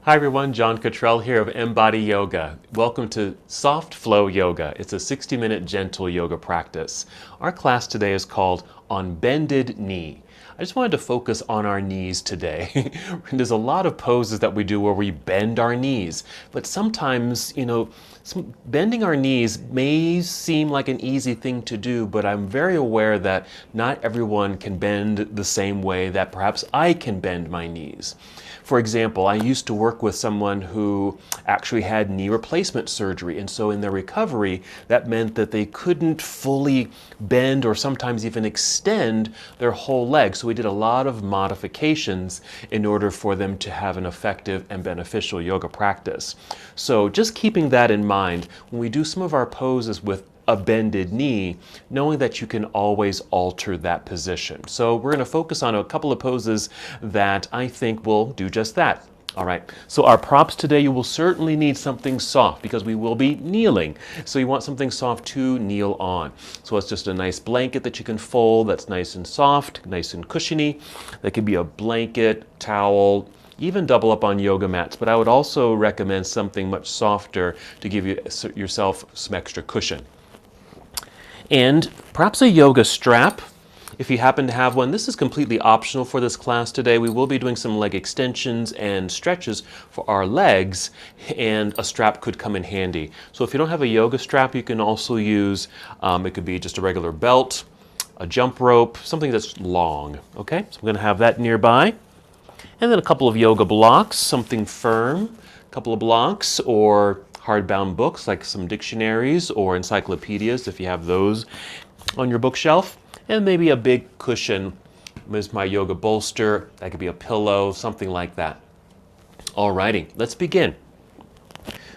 Hi everyone, John Cottrell here of MBODY Yoga. Welcome to Soft Flow Yoga. It's a 60-minute gentle yoga practice. Our class today is called On Bended Knee. I just wanted to focus on our knees today. There's a lot of poses that we do where we bend our knees, but sometimes, bending our knees may seem like an easy thing to do, but I'm very aware that not everyone can bend the same way that perhaps I can bend my knees. For example, I used to work with someone who actually had knee replacement surgery, and so in their recovery, that meant that they couldn't fully bend or sometimes even extend their whole leg. So we did a lot of modifications in order for them to have an effective and beneficial yoga practice. So just keeping that in mind, when we do some of our poses with a bended knee, knowing that you can always alter that position. So we're going to focus on a couple of poses that I think will do just that. All right, so our props today, you will certainly need something soft because we will be kneeling. So you want something soft to kneel on. So it's just a nice blanket that you can fold that's nice and soft, nice and cushiony. That could be a blanket, towel, even double up on yoga mats, but I would also recommend something much softer to give yourself some extra cushion. And perhaps a yoga strap, if you happen to have one. This is completely optional for this class today. We will be doing some leg extensions and stretches for our legs, and a strap could come in handy. So if you don't have a yoga strap, you can also use, it could be just a regular belt, a jump rope, something that's long. Okay, so I'm going to have that nearby. And then a couple of yoga blocks, something firm, a couple of blocks, or hardbound books like some dictionaries or encyclopedias if you have those on your bookshelf, and maybe a big cushion as my yoga bolster. That could be a pillow, something like that. Alrighty, let's begin.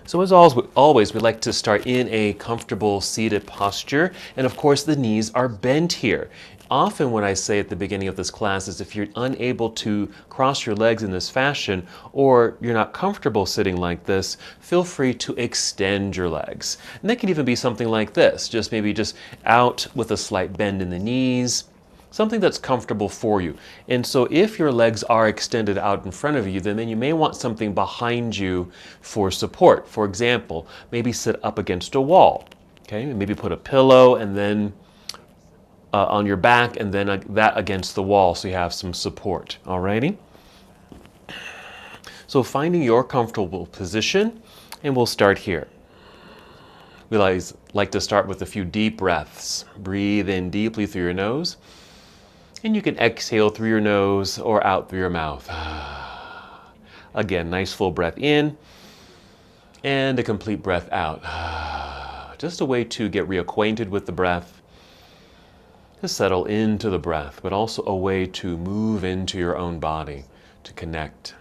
So as always, we like to start in a comfortable seated posture, and of course the knees are bent here. Often when I say at the beginning of this class is if you're unable to cross your legs in this fashion, or you're not comfortable sitting like this, feel free to extend your legs. And that can even be something like this, maybe just out with a slight bend in the knees, something that's comfortable for you. And so if your legs are extended out in front of you, then you may want something behind you for support. For example, maybe sit up against a wall. Okay, maybe put a pillow and then on your back, and then that against the wall so you have some support. Alrighty? So finding your comfortable position, and we'll start here. We like to start with a few deep breaths. Breathe in deeply through your nose, and you can exhale through your nose or out through your mouth. Again, nice full breath in, and a complete breath out. Just a way to get reacquainted with the breath, to settle into the breath, but also a way to move into your own body, to connect.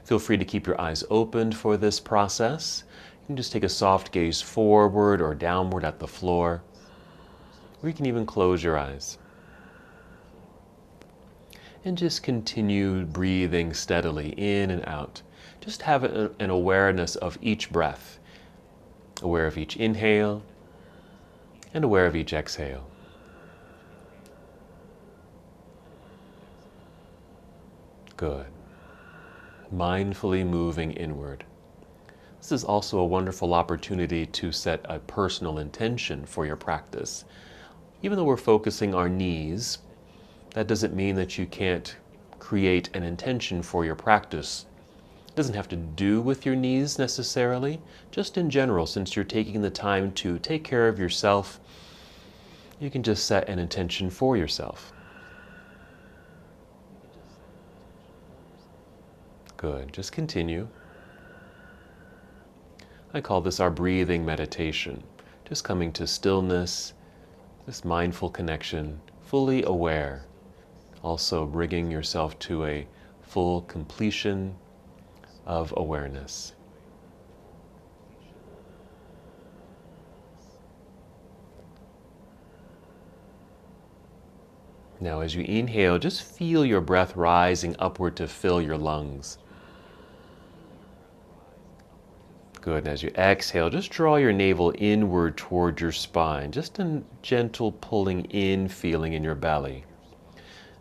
Feel free to keep your eyes open for this process. You can just take a soft gaze forward or downward at the floor, or you can even close your eyes. And just continue breathing steadily in and out. Just have an awareness of each breath, aware of each inhale, and aware of each exhale. Good. Mindfully moving inward. This is also a wonderful opportunity to set a personal intention for your practice. Even though we're focusing our knees, that doesn't mean that you can't create an intention for your practice. It doesn't have to do with your knees necessarily, just in general, since you're taking the time to take care of yourself, you can just set an intention for yourself. Good. Just continue. I call this our breathing meditation. Just coming to stillness, this mindful connection, fully aware. Also bringing yourself to a full completion of awareness. Now as you inhale, just feel your breath rising upward to fill your lungs. Good. And as you exhale, just draw your navel inward toward your spine. Just a gentle pulling in feeling in your belly.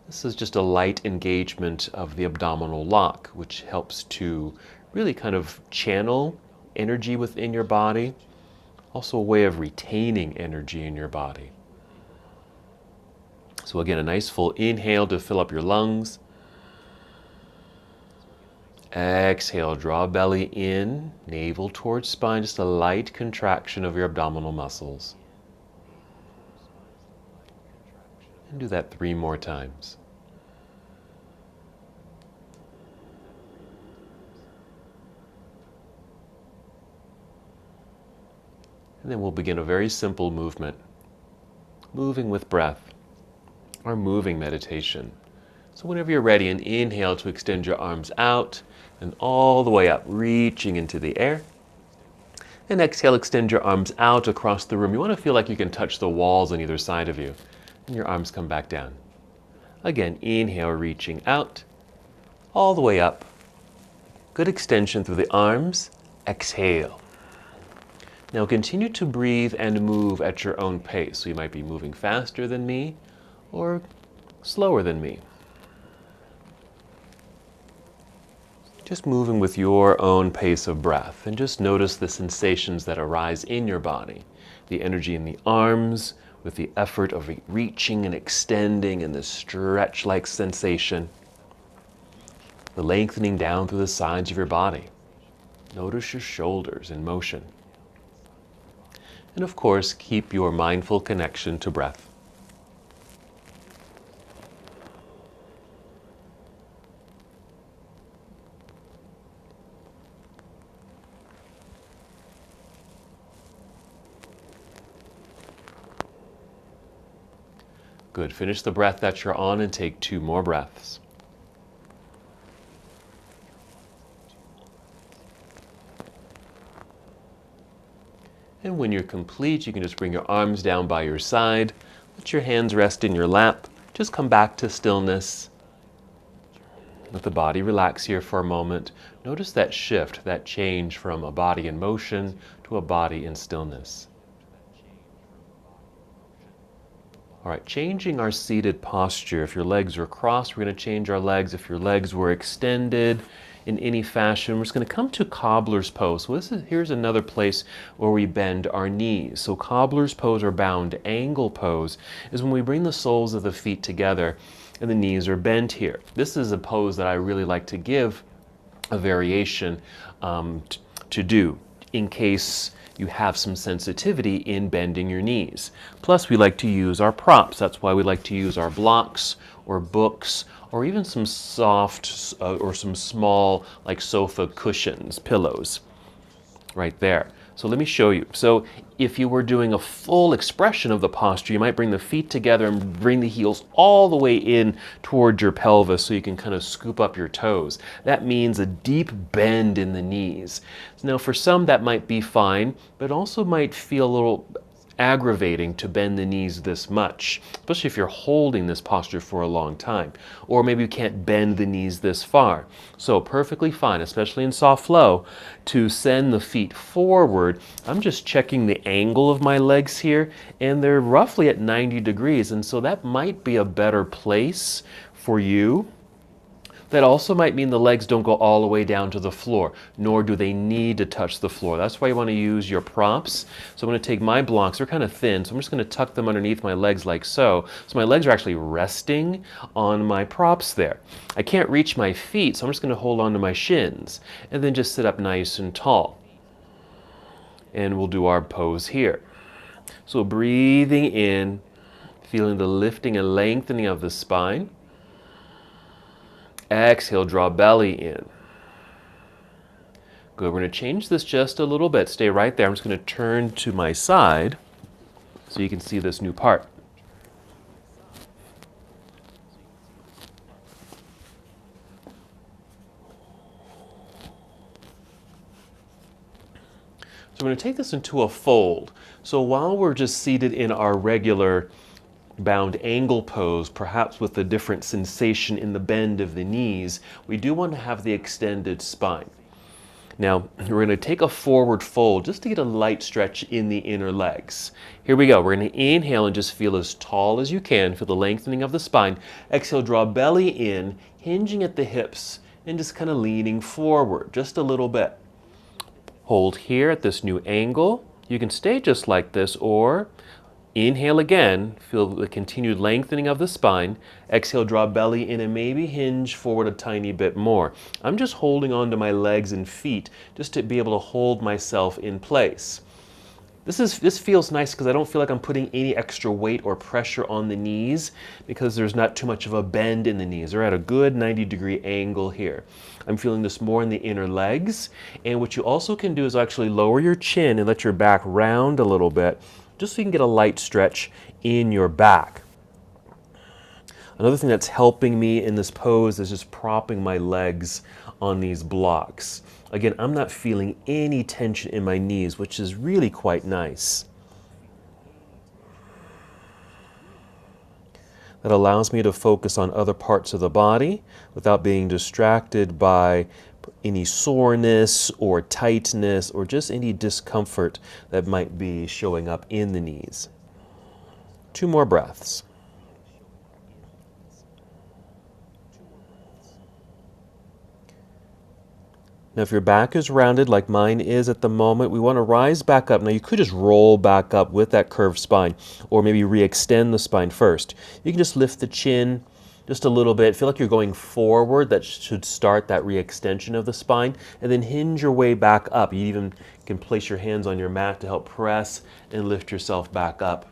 This is just a light engagement of the abdominal lock, which helps to really kind of channel energy within your body. Also a way of retaining energy in your body. So again, a nice full inhale to fill up your lungs. Exhale, draw belly in, navel towards spine, just a light contraction of your abdominal muscles. And do that 3 more times. And then we'll begin a very simple movement, moving with breath, or moving meditation. So whenever you're ready, an inhale to extend your arms out and all the way up, reaching into the air. And exhale, extend your arms out across the room. You want to feel like you can touch the walls on either side of you. And your arms come back down. Again, inhale, reaching out, all the way up. Good extension through the arms. Exhale. Now continue to breathe and move at your own pace. So you might be moving faster than me or slower than me. Just moving with your own pace of breath, and just notice the sensations that arise in your body. The energy in the arms with the effort of reaching and extending and the stretch-like sensation. The lengthening down through the sides of your body. Notice your shoulders in motion. And of course, keep your mindful connection to breath. Good. Finish the breath that you're on and take 2 more breaths. And when you're complete, you can just bring your arms down by your side. Let your hands rest in your lap. Just come back to stillness. Let the body relax here for a moment. Notice that shift, that change from a body in motion to a body in stillness. All right, changing our seated posture. If your legs are crossed, we're going to change our legs. If your legs were extended in any fashion, we're just going to come to cobbler's pose. So here's another place where we bend our knees. So cobbler's pose or bound angle pose is when we bring the soles of the feet together and the knees are bent here. This is a pose that I really like to give a variation to do in case you have some sensitivity in bending your knees. Plus, we like to use our props. That's why we like to use our blocks or books or even some soft or some small like sofa cushions, pillows right there. So let me show you. So if you were doing a full expression of the posture, you might bring the feet together and bring the heels all the way in towards your pelvis so you can kind of scoop up your toes. That means a deep bend in the knees. Now for some that might be fine, but also might feel a little aggravating to bend the knees this much, especially if you're holding this posture for a long time. Or maybe you can't bend the knees this far. So perfectly fine, especially in soft flow, to send the feet forward. I'm just checking the angle of my legs here, and they're roughly at 90 degrees, and so that might be a better place for you. That also might mean the legs don't go all the way down to the floor, nor do they need to touch the floor. That's why you want to use your props. So I'm going to take my blocks, they're kind of thin, so I'm just going to tuck them underneath my legs like so. So my legs are actually resting on my props there. I can't reach my feet, so I'm just going to hold on to my shins and then just sit up nice and tall. And we'll do our pose here. So breathing in, feeling the lifting and lengthening of the spine. Exhale, draw belly in. Good, we're going to change this just a little bit. Stay right there. I'm just going to turn to my side so you can see this new part. So we're going to take this into a fold. So while we're just seated in our regular bound angle pose, perhaps with a different sensation in the bend of the knees, we do want to have the extended spine. Now, we're going to take a forward fold just to get a light stretch in the inner legs. Here we go. We're going to inhale and just feel as tall as you can. Feel the lengthening of the spine. Exhale, draw belly in, hinging at the hips, and just kind of leaning forward just a little bit. Hold here at this new angle. You can stay just like this, or inhale again, feel the continued lengthening of the spine. Exhale, draw belly in and maybe hinge forward a tiny bit more. I'm just holding on to my legs and feet just to be able to hold myself in place. This feels nice because I don't feel like I'm putting any extra weight or pressure on the knees because there's not too much of a bend in the knees. They're at a good 90-degree angle here. I'm feeling this more in the inner legs. And what you also can do is actually lower your chin and let your back round a little bit just so you can get a light stretch in your back. Another thing that's helping me in this pose is just propping my legs on these blocks. Again, I'm not feeling any tension in my knees, which is really quite nice. That allows me to focus on other parts of the body without being distracted by any soreness or tightness or just any discomfort that might be showing up in the knees. 2 more breaths. Now, if your back is rounded like mine is at the moment, we want to rise back up. Now, you could just roll back up with that curved spine, or maybe re-extend the spine first. You can just lift the chin just a little bit. Feel like you're going forward. That should start that re-extension of the spine, and then hinge your way back up. You even can place your hands on your mat to help press and lift yourself back up.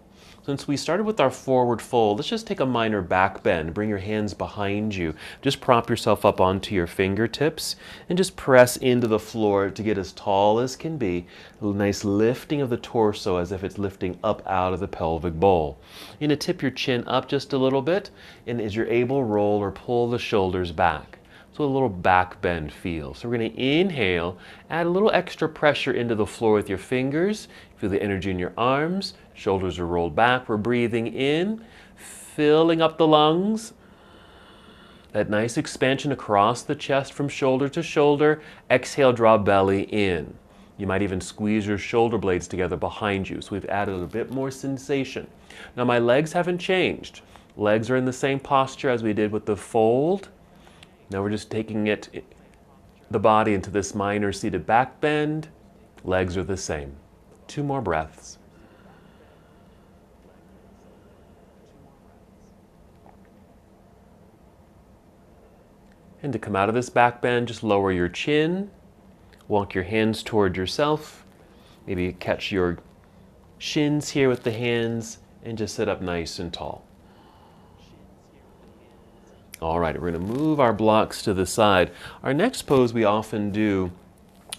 Since we started with our forward fold, let's just take a minor back bend. Bring your hands behind you. Just prop yourself up onto your fingertips and just press into the floor to get as tall as can be. A nice lifting of the torso as if it's lifting up out of the pelvic bowl. You're going to tip your chin up just a little bit, and as you're able, roll or pull the shoulders back. So a little back bend feel. So we're going to inhale, add a little extra pressure into the floor with your fingers. Feel the energy in your arms. Shoulders are rolled back. We're breathing in, filling up the lungs. That nice expansion across the chest from shoulder to shoulder. Exhale, draw belly in. You might even squeeze your shoulder blades together behind you. So we've added a bit more sensation. Now my legs haven't changed. Legs are in the same posture as we did with the fold. Now we're just taking the body into this minor seated back bend. Legs are the same. 2 more breaths. And to come out of this back bend, just lower your chin. Walk your hands toward yourself. Maybe catch your shins here with the hands and just sit up nice and tall. All right, we're going to move our blocks to the side. Our next pose we often do,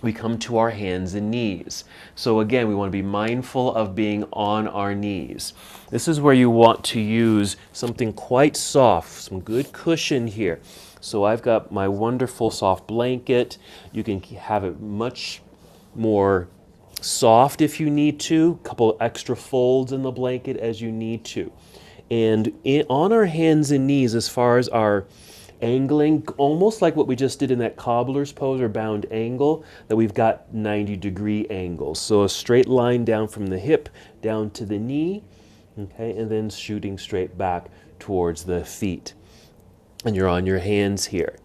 we come to our hands and knees. So again, we want to be mindful of being on our knees. This is where you want to use something quite soft, some good cushion here. So I've got my wonderful soft blanket. You can have it much more soft if you need to. A couple extra folds in the blanket as you need to. And on our hands and knees, as far as our angling, almost like what we just did in that cobbler's pose or bound angle, that we've got 90-degree angles. So a straight line down from the hip down to the knee, okay, and then shooting straight back towards the feet. And you're on your hands here.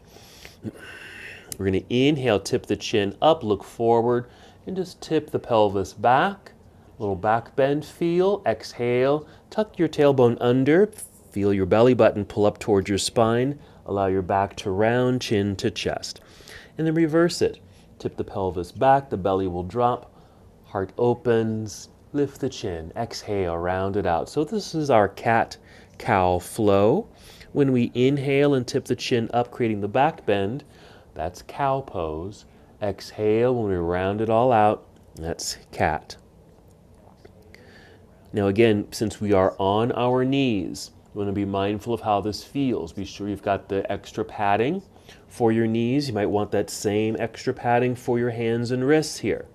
We're going to inhale, tip the chin up, look forward, and just tip the pelvis back. Little back bend feel. Exhale, tuck your tailbone under. Feel your belly button pull up towards your spine. Allow your back to round, chin to chest. And then reverse it. Tip the pelvis back, the belly will drop. Heart opens, lift the chin. Exhale, round it out. So this is our cat-cow flow. When we inhale and tip the chin up, creating the back bend, that's cow pose. Exhale, when we round it all out, that's cat. Now again, since we are on our knees, you want to be mindful of how this feels. Be sure you've got the extra padding for your knees. You might want that same extra padding for your hands and wrists here.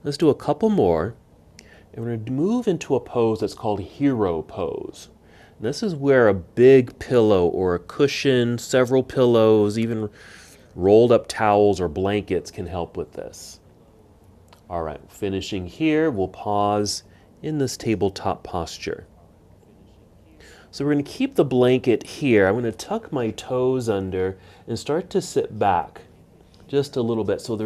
Let's do a couple more. And we're going to move into a pose that's called hero pose. This is where a big pillow or a cushion, several pillows, even rolled up towels or blankets can help with this. All right, finishing here, we'll pause in this tabletop posture. So we're going to keep the blanket here. I'm going to tuck my toes under and start to sit back just a little bit. So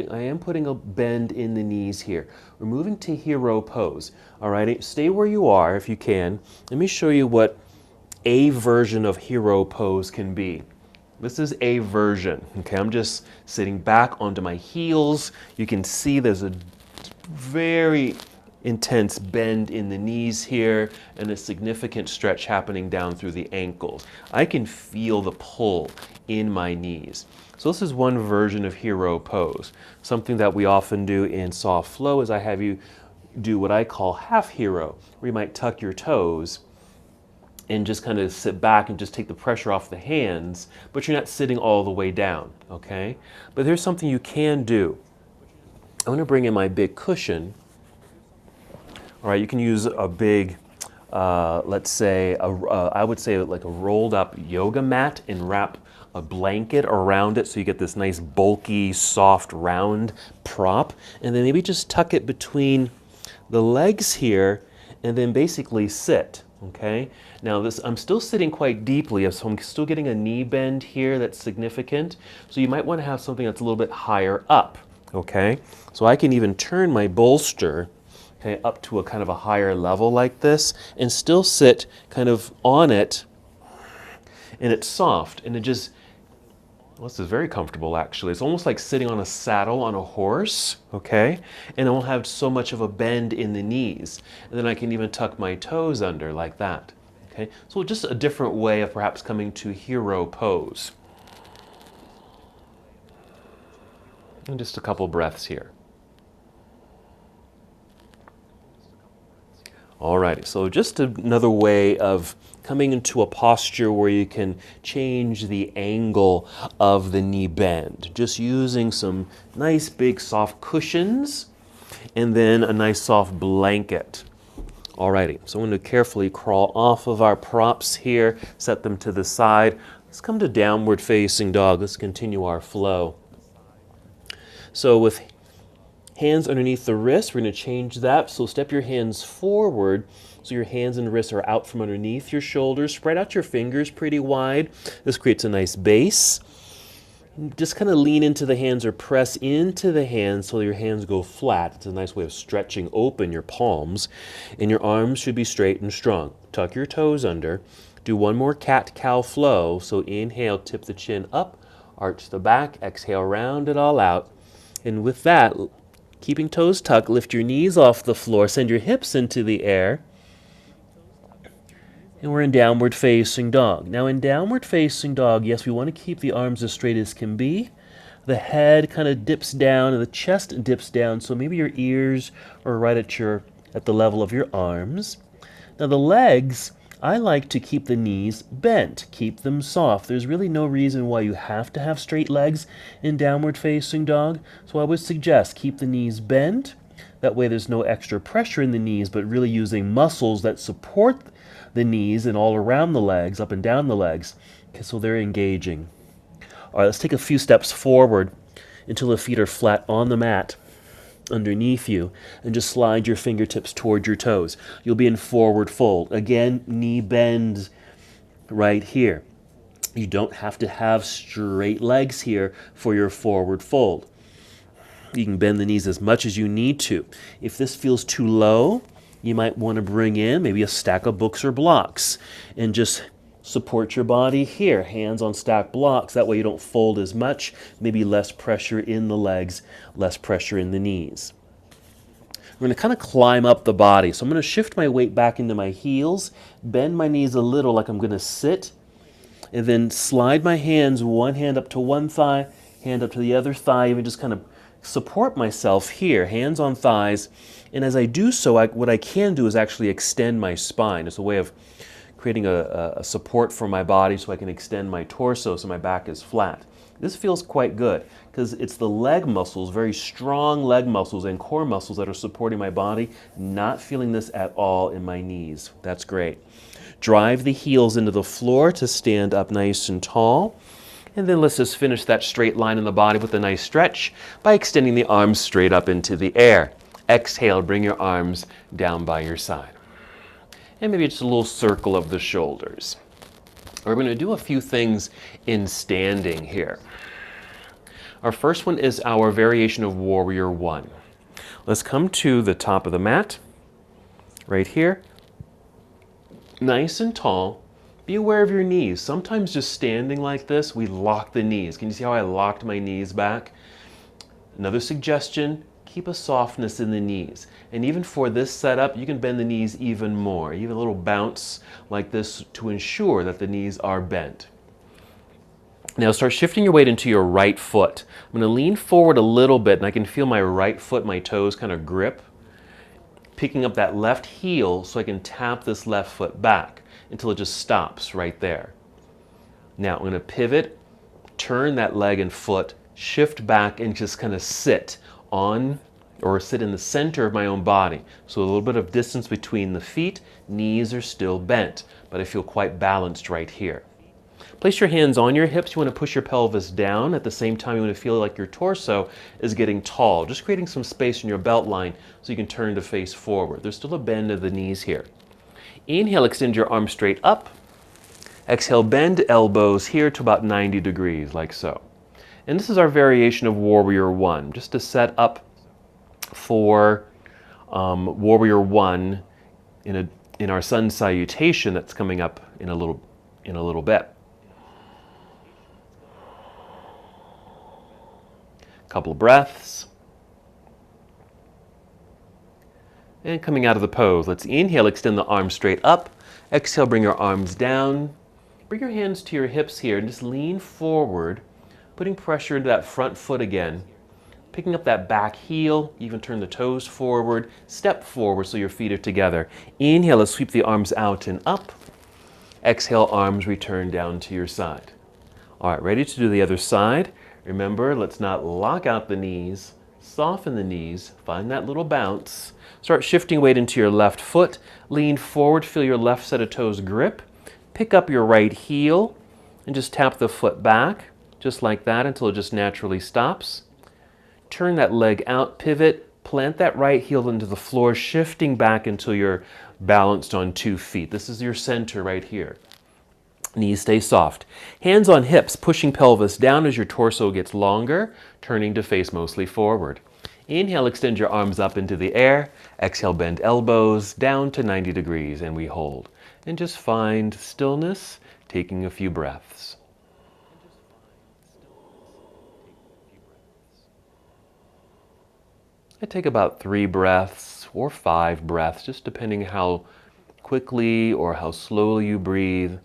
I am putting a bend in the knees here. We're moving to hero pose. All right, stay where you are if you can. Let me show you what a version of hero pose can be. This is a version. Okay, I'm just sitting back onto my heels. You can see there's a very intense bend in the knees here and a significant stretch happening down through the ankles. I can feel the pull in my knees. So this is one version of hero pose. Something that we often do in soft flow is I have you do what I call half hero, where you might tuck your toes and just kind of sit back and just take the pressure off the hands, but you're not sitting all the way down, okay? But there's something you can do. I'm going to bring in my big cushion. All right, you can use a big, let's say, I would say like a rolled up yoga mat and wrap a blanket around it so you get this nice bulky, soft, round prop. And then maybe just tuck it between the legs here and then basically sit, okay? Now I'm still sitting quite deeply, so I'm still getting a knee bend here that's significant. So you might want to have something that's a little bit higher up, okay? So I can even turn my bolster up to a kind of a higher level like this and still sit kind of on it, and it's soft and it just, well, this is very comfortable actually. It's almost like sitting on a saddle on a horse, okay? And it won't have so much of a bend in the knees. And then I can even tuck my toes under like that, okay? So just a different way of perhaps coming to hero pose. And just a couple breaths here. Alrighty, so just another way of coming into a posture where you can change the angle of the knee bend. Just using some nice big soft cushions and then a nice soft blanket. Alrighty, so I'm going to carefully crawl off of our props here, set them to the side. Let's come to downward facing dog. Let's continue our flow. So with hands underneath the wrists, we're going to change that. So step your hands forward so your hands and wrists are out from underneath your shoulders. Spread out your fingers pretty wide. This creates a nice base. Just kind of lean into the hands or press into the hands so your hands go flat. It's a nice way of stretching open your palms. And your arms should be straight and strong. Tuck your toes under. Do one more cat-cow flow. So inhale, tip the chin up, arch the back. Exhale, round it all out. And with that, keeping toes tucked, lift your knees off the floor, send your hips into the air. And we're in downward facing dog. Now in downward facing dog, yes, we want to keep the arms as straight as can be. The head kind of dips down and the chest dips down, so maybe your ears are right at the level of your arms. Now the legs, I like to keep the knees bent, keep them soft. There's really no reason why you have to have straight legs in downward facing dog. So I would suggest keep the knees bent. That way there's no extra pressure in the knees, but really using muscles that support the knees and all around the legs, up and down the legs. Okay, so they're engaging. All right, let's take a few steps forward until the feet are flat on the mat underneath you, and just slide your fingertips toward your toes. You'll be in forward fold. Again, knee bend right here. You don't have to have straight legs here for your forward fold. You can bend the knees as much as you need to. If this feels too low, you might want to bring in maybe a stack of books or blocks and just support your body here, hands on stacked blocks. That way you don't fold as much, maybe less pressure in the legs, less pressure in the knees. We're going to kind of climb up the body. So I'm going to shift my weight back into my heels, bend my knees a little like I'm going to sit, and then slide my hands, one hand up to one thigh, hand up to the other thigh, and just kind of support myself here, hands on thighs. And as I do so, what I can do is actually extend my spine. It's a way of creating a support for my body so I can extend my torso so my back is flat. This feels quite good because it's the leg muscles, very strong leg muscles and core muscles that are supporting my body. Not feeling this at all in my knees. That's great. drive the heels into the floor to stand up nice and tall. And then let's just finish that straight line in the body with a nice stretch by extending the arms straight up into the air. Exhale, bring your arms down by your side. And maybe just a little circle of the shoulders. We're going to do a few things in standing here. Our first one is our variation of Warrior One. Let's come to the top of the mat, right here. Nice and tall. Be aware of your knees. Sometimes just standing like this, we lock the knees. Can you see how I locked my knees back? Another suggestion, keep a softness in the knees. And even for this setup, you can bend the knees even more. Even a little bounce like this to ensure that the knees are bent. Now start shifting your weight into your right foot. I'm going to lean forward a little bit and I can feel my right foot, my toes kind of grip. Picking up that left heel so I can tap this left foot back until it just stops right there. Now I'm going to pivot, turn that leg and foot, shift back and just kind of sit on or sit in the center of my own body. So a little bit of distance between the feet, knees are still bent, but I feel quite balanced right here. Place your hands on your hips. You want to push your pelvis down. At the same time, you want to feel like your torso is getting tall, just creating some space in your belt line so you can turn to face forward. There's still a bend of the knees here. Inhale, extend your arms straight up. Exhale, bend elbows here to about 90 degrees, like so. And this is our variation of Warrior One, just to set up for Warrior One in our Sun Salutation that's coming up in a little bit. Couple of breaths. And coming out of the pose, let's inhale, extend the arms straight up. Exhale, bring your arms down. Bring your hands to your hips here and just lean forward, putting pressure into that front foot again. Picking up that back heel, even turn the toes forward, step forward so your feet are together. Inhale, let's sweep the arms out and up. Exhale, arms return down to your side. All right, ready to do the other side. Remember, let's not lock out the knees, soften the knees, find that little bounce. Start shifting weight into your left foot, lean forward, feel your left set of toes grip. Pick up your right heel and just tap the foot back, just like that until it just naturally stops. Turn that leg out, pivot, plant that right heel into the floor, shifting back until you're balanced on 2 feet. This is your center right here. Knees stay soft. Hands on hips, pushing pelvis down as your torso gets longer, turning to face mostly forward. Inhale, extend your arms up into the air. Exhale, bend elbows down to 90 degrees, and we hold. And just find stillness, taking a few breaths. I take about 3 breaths or 5 breaths, just depending how quickly or how slowly you breathe.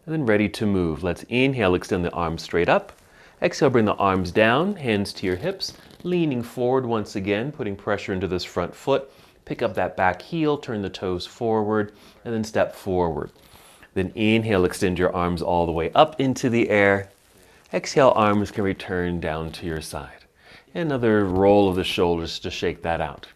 And then ready to move. Let's inhale, extend the arms straight up. Exhale, bring the arms down, hands to your hips, leaning forward once again, putting pressure into this front foot. Pick up that back heel, turn the toes forward, and then step forward. Then inhale, extend your arms all the way up into the air. Exhale, arms can return down to your side. Another roll of the shoulders to shake that out.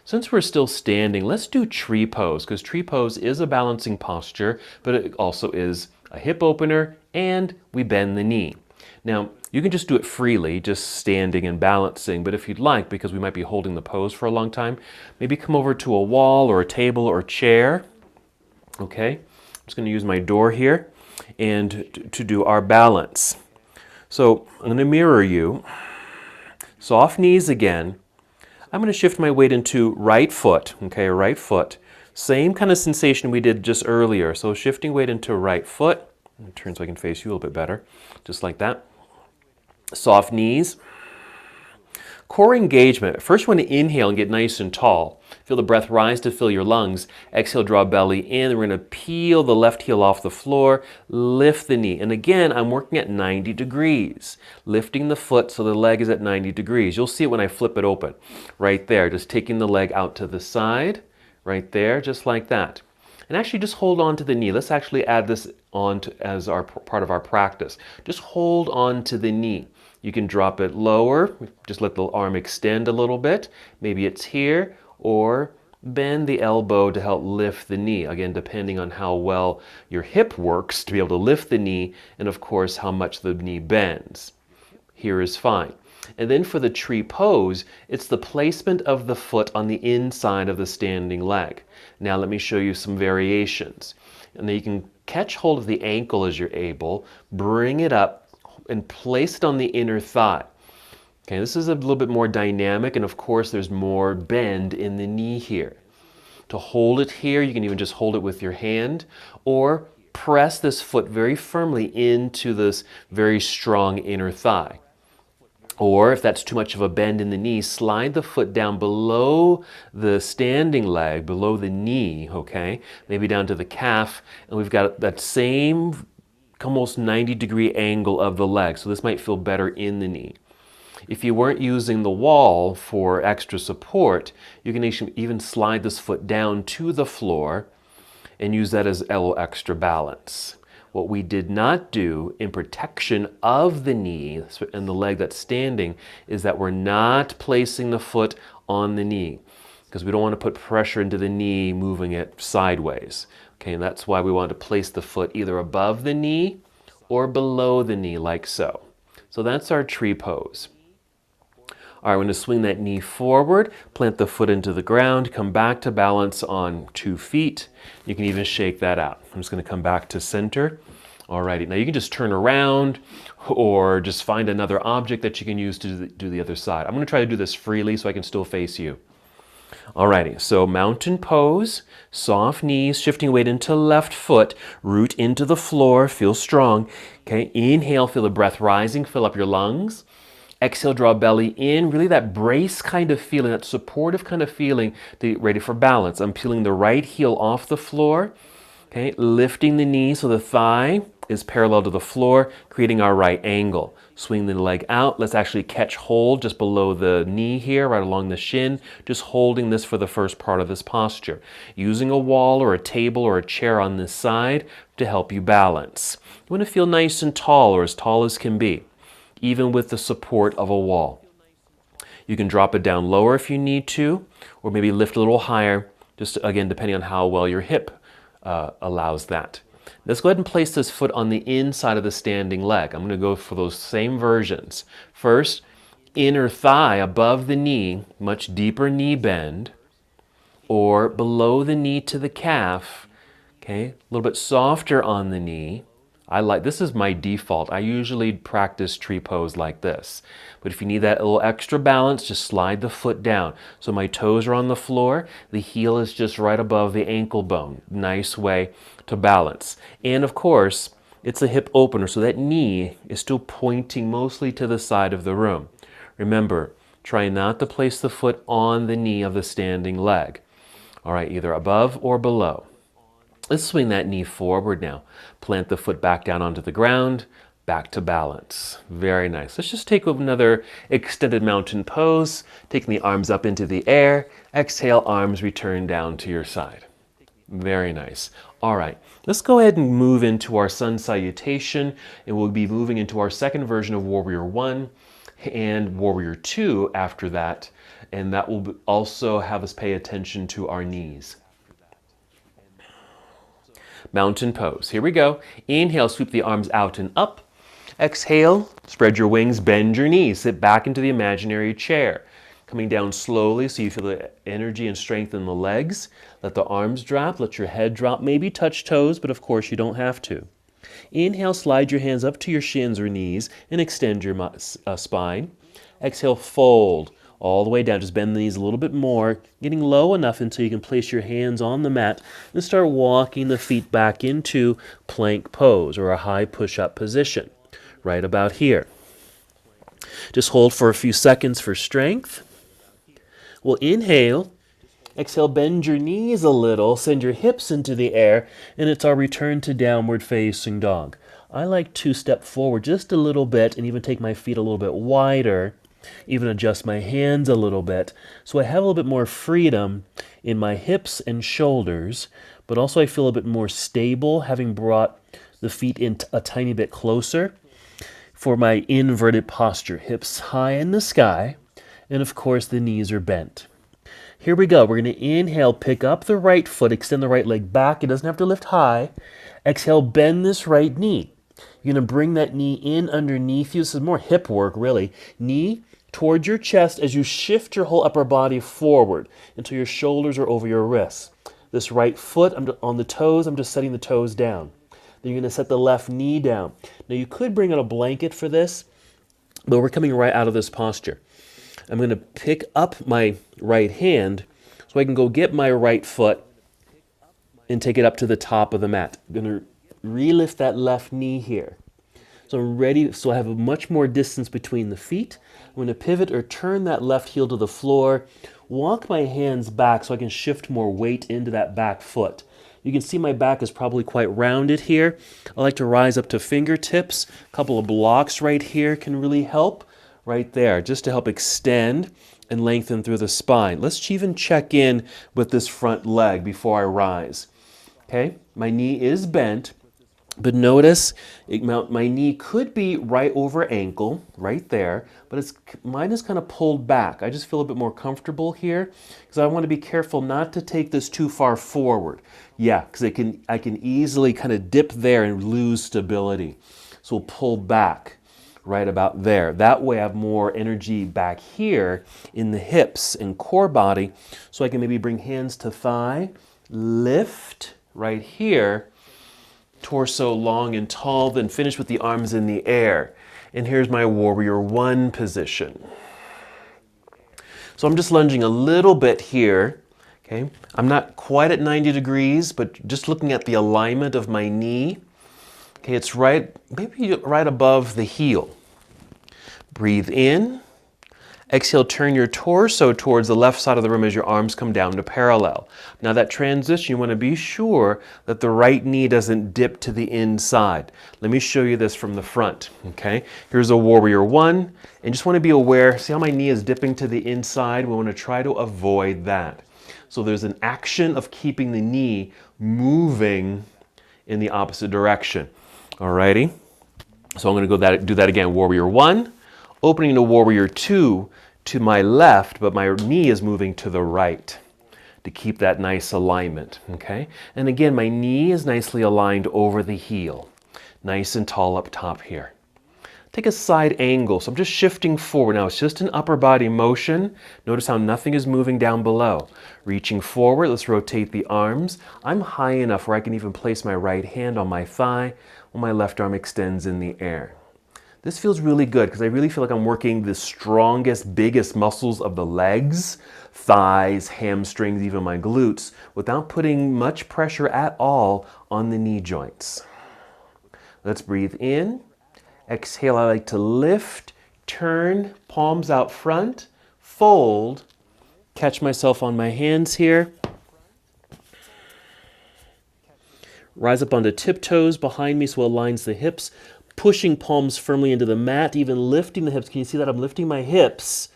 Since we're still standing, let's do tree pose, because tree pose is a balancing posture, but it also is a hip opener, and we bend the knee. Now, you can just do it freely, just standing and balancing, but if you'd like, because we might be holding the pose for a long time, maybe come over to a wall or a table or a chair. Okay, I'm just going to use my door here and to do our balance. So I'm going to mirror you. Soft knees again. I'm going to shift my weight into right foot, okay, right foot. Same kind of sensation we did just earlier. So shifting weight into right foot. Turn so I can face you a little bit better, just like that. Soft knees. Core engagement. First you want to inhale and get nice and tall. Feel the breath rise to fill your lungs. Exhale, draw belly in. We're going to peel the left heel off the floor, lift the knee. And again, I'm working at 90 degrees. Lifting the foot so the leg is at 90 degrees. You'll see it when I flip it open. Right there, just taking the leg out to the side. Right there, just like that. And actually just hold on to the knee. Let's actually add this on as our part of our practice. Just hold on to the knee. You can drop it lower, just let the arm extend a little bit. Maybe it's here, or bend the elbow to help lift the knee. Again, depending on how well your hip works to be able to lift the knee, and of course how much the knee bends. Here is fine. And then for the tree pose, it's the placement of the foot on the inside of the standing leg. Now let me show you some variations. And then you can catch hold of the ankle as you're able, bring it up, and place it on the inner thigh. Okay, this is a little bit more dynamic, and of course there's more bend in the knee here. To hold it here, you can even just hold it with your hand, or press this foot very firmly into this very strong inner thigh. Or if that's too much of a bend in the knee, slide the foot down below the standing leg, below the knee, okay? Maybe down to the calf, and we've got that same almost 90-degree angle of the leg, so this might feel better in the knee. If you weren't using the wall for extra support, you can even slide this foot down to the floor and use that as a little extra balance. What we did not do in protection of the knee and the leg that's standing is that we're not placing the foot on the knee, because we don't want to put pressure into the knee moving it sideways. Okay, and that's why we want to place the foot either above the knee or below the knee, like so. So that's our tree pose. All right, we're going to swing that knee forward, plant the foot into the ground, come back to balance on 2 feet. You can even shake that out. I'm just going to come back to center. All righty, now you can just turn around or just find another object that you can use to do the other side. I'm going to try to do this freely so I can still face you. All righty, so mountain pose, soft knees, shifting weight into left foot, root into the floor, feel strong. Okay, inhale, feel the breath rising, fill up your lungs. Exhale, draw belly in, really that brace kind of feeling, that supportive kind of feeling to get ready for balance. I'm peeling the right heel off the floor, okay, lifting the knee so the thigh is parallel to the floor, creating our right angle. Swing the leg out. Let's actually catch hold just below the knee here, right along the shin, just holding this for the first part of this posture. Using a wall or a table or a chair on this side to help you balance. You want to feel nice and tall, or as tall as can be, even with the support of a wall. You can drop it down lower if you need to, or maybe lift a little higher, just again, depending on how well your hip allows that. Let's go ahead and place this foot on the inside of the standing leg. I'm going to go for those same versions. First, inner thigh above the knee, much deeper knee bend, or below the knee to the calf, okay, a little bit softer on the knee. This is my default. I usually practice tree pose like this. But if you need that little extra balance, just slide the foot down. So my toes are on the floor, the heel is just right above the ankle bone. Nice way to balance. And of course, it's a hip opener, so that knee is still pointing mostly to the side of the room. Remember, try not to place the foot on the knee of the standing leg. All right, either above or below. Let's swing that knee forward now. Plant the foot back down onto the ground, back to balance. Very nice. Let's just take another extended mountain pose, taking the arms up into the air. Exhale, arms return down to your side. Very nice. All right, let's go ahead and move into our sun salutation, and we'll be moving into our second version of Warrior 1 and Warrior 2 after that, and that will also have us pay attention to our knees. Mountain pose. Here we go. Inhale, sweep the arms out and up. Exhale, spread your wings, bend your knees, sit back into the imaginary chair. Coming down slowly so you feel the energy and strength in the legs. Let the arms drop, let your head drop, maybe touch toes, but of course you don't have to. Inhale, slide your hands up to your shins or knees and extend your spine. Exhale, fold all the way down. Just bend the knees a little bit more, getting low enough until you can place your hands on the mat and start walking the feet back into plank pose or a high push-up position, right about here. Just hold for a few seconds for strength. We'll inhale. Exhale, bend your knees a little, send your hips into the air, and it's our return to downward facing dog. I like to step forward just a little bit and even take my feet a little bit wider, even adjust my hands a little bit, so I have a little bit more freedom in my hips and shoulders, but also I feel a bit more stable having brought the feet in a tiny bit closer. for my inverted posture. Hips high in the sky, and of course the knees are bent. Here we go. We're going to inhale, pick up the right foot, extend the right leg back. It doesn't have to lift high. Exhale, bend this right knee. You're going to bring that knee in underneath you. This is more hip work, really. Knee towards your chest as you shift your whole upper body forward until your shoulders are over your wrists. This right foot on the toes, I'm just setting the toes down. Then you're going to set the left knee down. Now you could bring out a blanket for this, but we're coming right out of this posture. I'm going to pick up my right hand so I can go get my right foot and take it up to the top of the mat. I'm going to relift that left knee here. So I'm ready, so I have a much more distance between the feet. I'm going to pivot or turn that left heel to the floor, walk my hands back so I can shift more weight into that back foot. You can see my back is probably quite rounded here. I like to rise up to fingertips. A couple of blocks right here can really help. Right there, just to help extend and lengthen through the spine. Let's even check in with this front leg before I rise. Okay, my knee is bent, but notice my knee could be right over ankle, right there, but mine is kind of pulled back. I just feel a bit more comfortable here because I want to be careful not to take this too far forward. Yeah, because I can easily kind of dip there and lose stability. So we'll pull back. Right about there. That way I have more energy back here in the hips and core body, so I can maybe bring hands to thigh, lift right here, torso long and tall, then finish with the arms in the air. And here's my warrior one position. So I'm just lunging a little bit here. Okay, I'm not quite at 90 degrees, but just looking at the alignment of my knee. Okay, it's maybe right above the heel. Breathe in. Exhale, turn your torso towards the left side of the room as your arms come down to parallel. Now that transition, you want to be sure that the right knee doesn't dip to the inside. Let me show you this from the front, okay? Here's a warrior one, and just want to be aware, see how my knee is dipping to the inside? We want to try to avoid that. So there's an action of keeping the knee moving in the opposite direction. Alrighty? So I'm going to do that again. Warrior one, opening to warrior two to my left, but my knee is moving to the right to keep that nice alignment. Okay? And again, my knee is nicely aligned over the heel. Nice and tall up top here. Take a side angle. So I'm just shifting forward. Now it's just an upper body motion. Notice how nothing is moving down below. Reaching forward, let's rotate the arms. I'm high enough where I can even place my right hand on my thigh while my left arm extends in the air. This feels really good because I really feel like I'm working the strongest, biggest muscles of the legs, thighs, hamstrings, even my glutes, without putting much pressure at all on the knee joints. Let's breathe in. Exhale, I like to lift, turn, palms out front, fold, catch myself on my hands here. Rise up onto tiptoes behind me so it aligns the hips, pushing palms firmly into the mat, even lifting the hips. Can you see that? I'm lifting my hips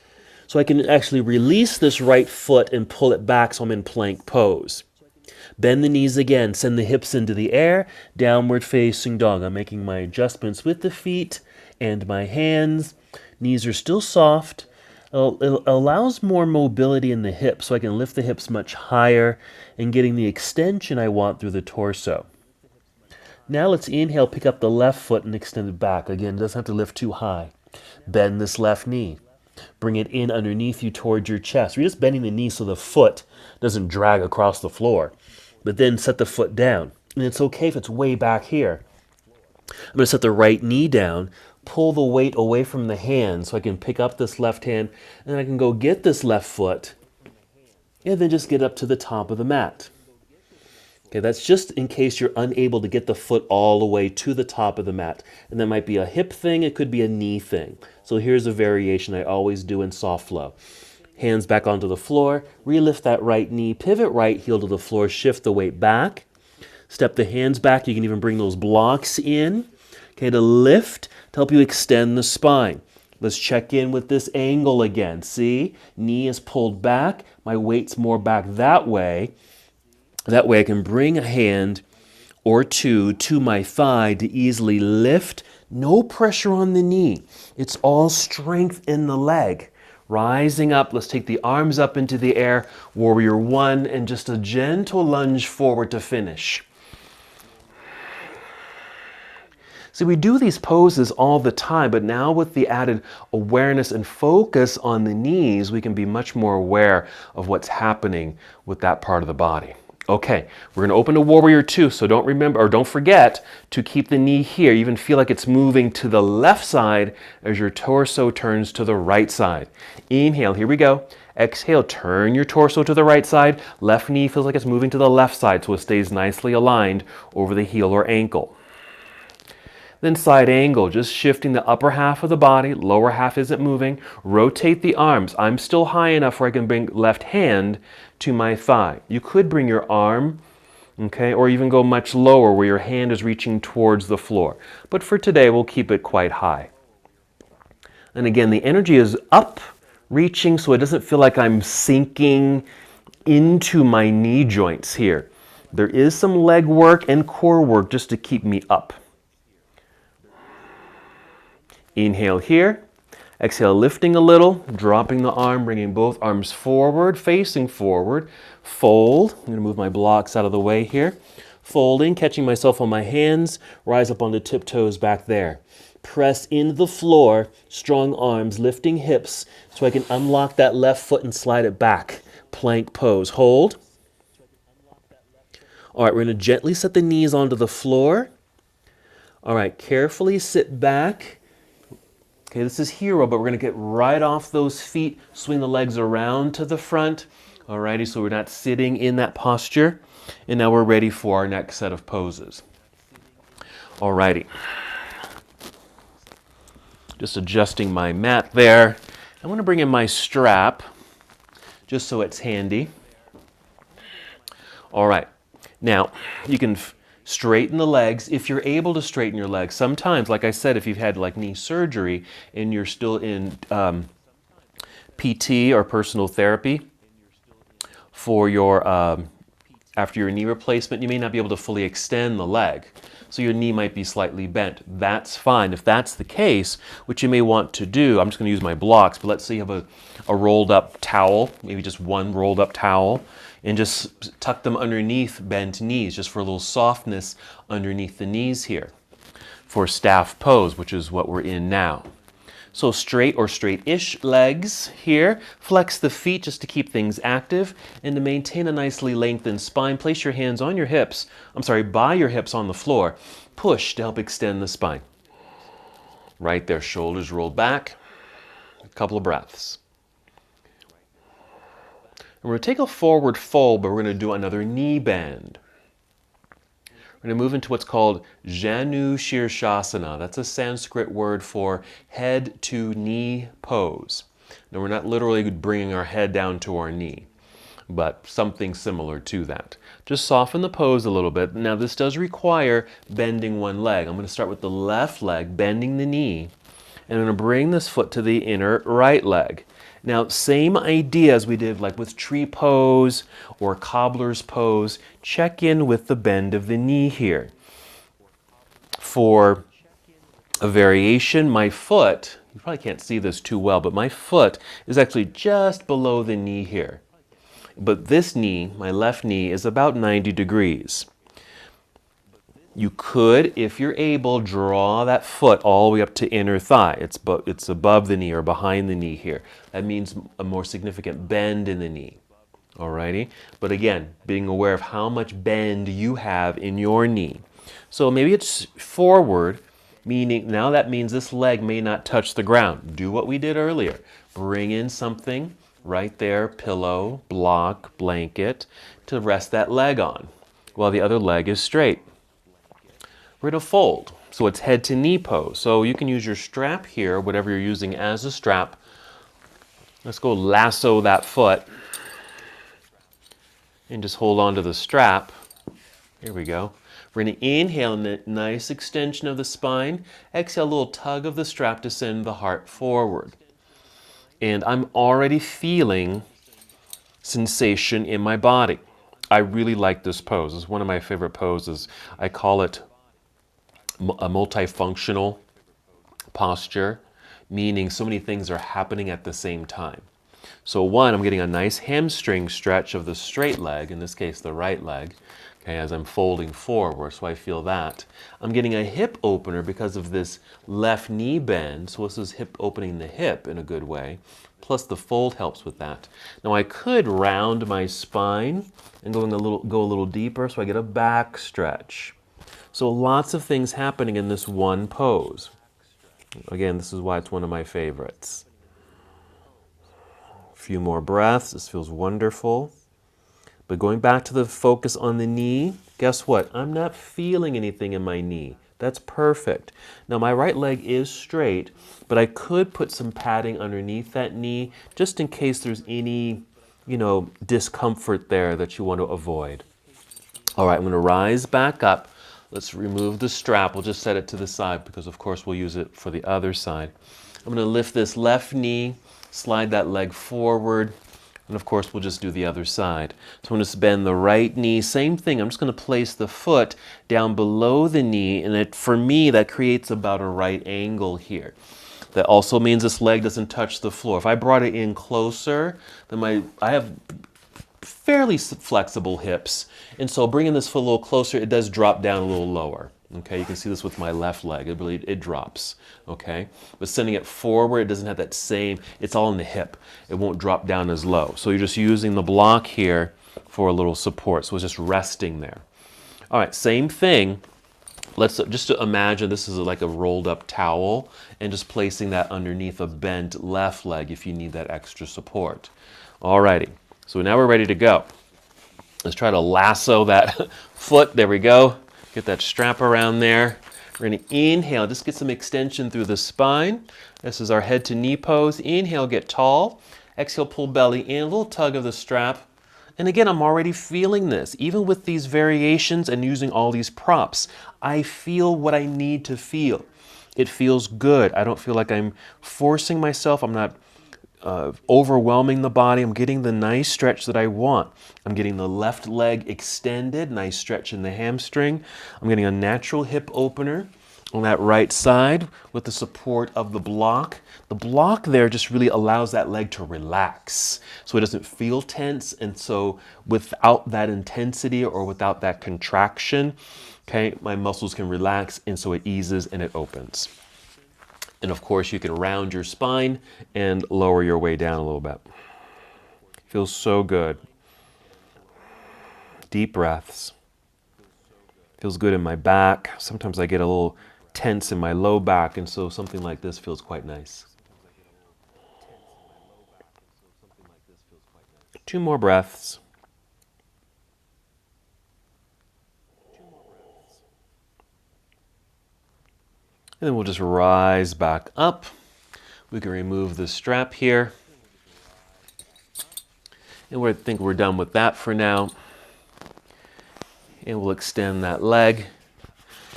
so I can actually release this right foot and pull it back so I'm in plank pose. Bend the knees again, send the hips into the air, downward facing dog. I'm making my adjustments with the feet and my hands. Knees are still soft. It allows more mobility in the hips so I can lift the hips much higher and getting the extension I want through the torso. Now let's inhale, pick up the left foot and extend it back. Again, it doesn't have to lift too high. Bend this left knee. Bring it in underneath you towards your chest. We're just bending the knee so the foot doesn't drag across the floor. But then set the foot down. And it's okay if it's way back here. I'm going to set the right knee down, pull the weight away from the hand so I can pick up this left hand, and then I can go get this left foot, and then just get up to the top of the mat. Okay, that's just in case you're unable to get the foot all the way to the top of the mat. And that might be a hip thing, it could be a knee thing. So here's a variation I always do in soft flow. Hands back onto the floor, relift that right knee, pivot right heel to the floor, shift the weight back, step the hands back. You can even bring those blocks in, okay, to lift, to help you extend the spine. Let's check in with this angle again. See, knee is pulled back, my weight's more back that way. That way I can bring a hand or two to my thigh to easily lift. No pressure on the knee. It's all strength in the leg. Rising up, let's take the arms up into the air, warrior one, and just a gentle lunge forward to finish. See, we do these poses all the time, but now with the added awareness and focus on the knees, we can be much more aware of what's happening with that part of the body. Okay, we're going to open to warrior two, so don't forget to keep the knee here. You even feel like it's moving to the left side as your torso turns to the right side. Inhale, here we go. Exhale, turn your torso to the right side. Left knee feels like it's moving to the left side, so it stays nicely aligned over the heel or ankle. Then side angle, just shifting the upper half of the body, lower half isn't moving. Rotate the arms. I'm still high enough where I can bring left hand to my thigh. You could bring your arm, okay, or even go much lower where your hand is reaching towards the floor. But for today, we'll keep it quite high. And again, the energy is up, reaching, so it doesn't feel like I'm sinking into my knee joints here. There is some leg work and core work just to keep me up. Inhale here, exhale, lifting a little, dropping the arm, bringing both arms forward, facing forward, fold. I'm going to move my blocks out of the way here. Folding, catching myself on my hands, rise up onto tiptoes back there. Press into the floor, strong arms, lifting hips so I can unlock that left foot and slide it back. Plank pose, hold. All right, we're going to gently set the knees onto the floor. All right, carefully sit back. Okay, this is hero, but we're going to get right off those feet, swing the legs around to the front. Alrighty, so we're not sitting in that posture. And now we're ready for our next set of poses. Alrighty. Just adjusting my mat there. I want to bring in my strap, just so it's handy. All right, now you can straighten the legs if you're able to straighten your legs. Sometimes, like I said, if you've had like knee surgery and you're still in PT or personal therapy for your after your knee replacement, you may not be able to fully extend the leg. So your knee might be slightly bent. That's fine. If that's the case, what you may want to do, I'm just going to use my blocks, but let's say you have a rolled up towel, maybe just one rolled up towel, and just tuck them underneath bent knees, just for a little softness underneath the knees here for staff pose, which is what we're in now. So straight or straight-ish legs here. Flex the feet just to keep things active and to maintain a nicely lengthened spine. Place your hands on your hips, by your hips on the floor. Push to help extend the spine. Right there, shoulders rolled back. A couple of breaths. And we're going to take a forward fold, but we're going to do another knee bend. We're going to move into what's called Janu Shirshasana. That's a Sanskrit word for head to knee pose. Now, we're not literally bringing our head down to our knee, but something similar to that. Just soften the pose a little bit. Now, this does require bending one leg. I'm going to start with the left leg, bending the knee, and I'm going to bring this foot to the inner right leg. Now, same idea as we did like with tree pose or cobbler's pose. Check in with the bend of the knee here. For a variation, my foot, you probably can't see this too well, but my foot is actually just below the knee here. But this knee, my left knee, is about 90 degrees. You could, if you're able, draw that foot all the way up to inner thigh. It's above the knee or behind the knee here. That means a more significant bend in the knee. Alrighty? But again, being aware of how much bend you have in your knee. So maybe it's forward, meaning now that means this leg may not touch the ground. Do what we did earlier. Bring in something right there, pillow, block, blanket, to rest that leg on while the other leg is straight. We're going to fold, so it's head to knee pose. So you can use your strap here, whatever you're using as a strap. Let's go lasso that foot and just hold on to the strap. Here we go. We're going to inhale in a nice extension of the spine. Exhale, a little tug of the strap to send the heart forward. And I'm already feeling sensation in my body. I really like this pose. It's one of my favorite poses. I call it a multifunctional posture, meaning so many things are happening at the same time. So one, I'm getting a nice hamstring stretch of the straight leg, in this case the right leg, okay, as I'm folding forward, so I feel that. I'm getting a hip opener because of this left knee bend, so this is hip opening the hip in a good way, plus the fold helps with that. Now I could round my spine and go a little deeper, so I get a back stretch. So lots of things happening in this one pose. Again, this is why it's one of my favorites. A few more breaths. This feels wonderful. But going back to the focus on the knee, guess what? I'm not feeling anything in my knee. That's perfect. Now my right leg is straight, but I could put some padding underneath that knee just in case there's any, discomfort there that you want to avoid. All right, I'm going to rise back up. Let's remove the strap. We'll just set it to the side because, of course, we'll use it for the other side. I'm going to lift this left knee, slide that leg forward, and, of course, we'll just do the other side. So I'm going to bend the right knee. Same thing. I'm just going to place the foot down below the knee, and for me, that creates about a right angle here. That also means this leg doesn't touch the floor. If I brought it in closer, then I have fairly flexible hips, and so bringing this foot a little closer, it does drop down a little lower. Okay, you can see this with my left leg. It drops. Okay, but sending it forward, it doesn't have that same. It's all in the hip. It won't drop down as low. So you're just using the block here for a little support. So it's just resting there. All right, same thing. Let's just imagine this is like a rolled up towel, and just placing that underneath a bent left leg if you need that extra support. All righty. So now we're ready to go. Let's try to lasso that foot. There we go. Get that strap around there. We're going to inhale. Just get some extension through the spine. This is our head to knee pose. Inhale, get tall. Exhale, pull belly in. A little tug of the strap. And again, I'm already feeling this. Even with these variations and using all these props, I feel what I need to feel. It feels good. I don't feel like I'm forcing myself. I'm not overwhelming the body. I'm getting the nice stretch that I want. I'm getting the left leg extended, nice stretch in the hamstring. I'm getting a natural hip opener on that right side with the support of the block. The block there just really allows that leg to relax so it doesn't feel tense, and so without that intensity or without that contraction, okay, my muscles can relax, and so it eases and it opens. And of course, you can round your spine and lower your way down a little bit. Feels so good. Deep breaths. Feels good in my back. Sometimes I get a little tense in my low back, and so something like this feels quite nice. 2 more breaths. And then we'll just rise back up. We can remove the strap here. And I think we're done with that for now. And we'll extend that leg.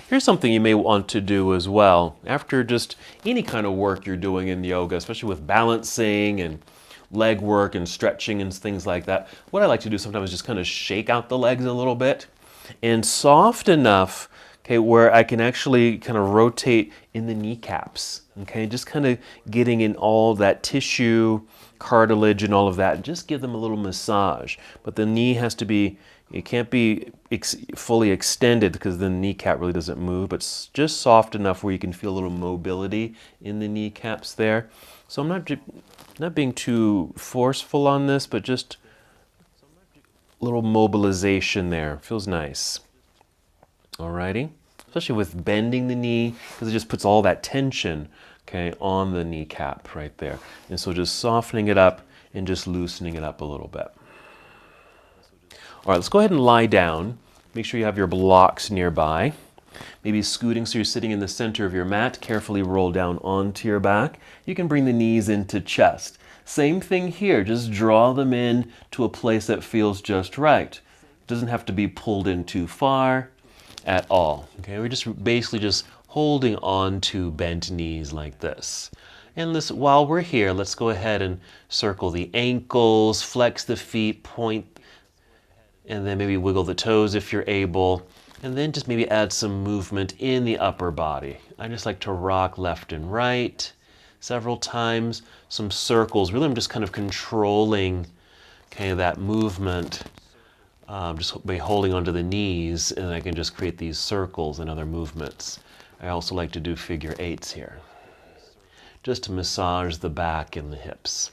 Here's something you may want to do as well. After just any kind of work you're doing in yoga, especially with balancing and leg work and stretching and things like that, what I like to do sometimes is just kind of shake out the legs a little bit and soft enough, okay, where I can actually kind of rotate in the kneecaps, okay, just kind of getting in all that tissue, cartilage and all of that, and just give them a little massage. But the knee has to be, it can't be fully extended because the kneecap really doesn't move, but just soft enough where you can feel a little mobility in the kneecaps there. So I'm not being too forceful on this, but just a little mobilization there. Feels nice. Alrighty. Especially with bending the knee, because it just puts all that tension, okay, on the kneecap right there. And so just softening it up and just loosening it up a little bit. All right, let's go ahead and lie down. Make sure you have your blocks nearby. Maybe scooting so you're sitting in the center of your mat. Carefully roll down onto your back. You can bring the knees into chest. Same thing here. Just draw them in to a place that feels just right. It doesn't have to be pulled in too far at all. Okay, we're just basically just holding on to bent knees like this. And while we're here, let's go ahead and circle the ankles, flex the feet, point And then maybe wiggle the toes if you're able. And then just maybe add some movement in the upper body. I just like to rock left and right several times. Some circles. Really, I'm just kind of controlling kind of that movement. Just by holding onto the knees, and I can just create these circles and other movements. I also like to do figure eights here, just to massage the back and the hips.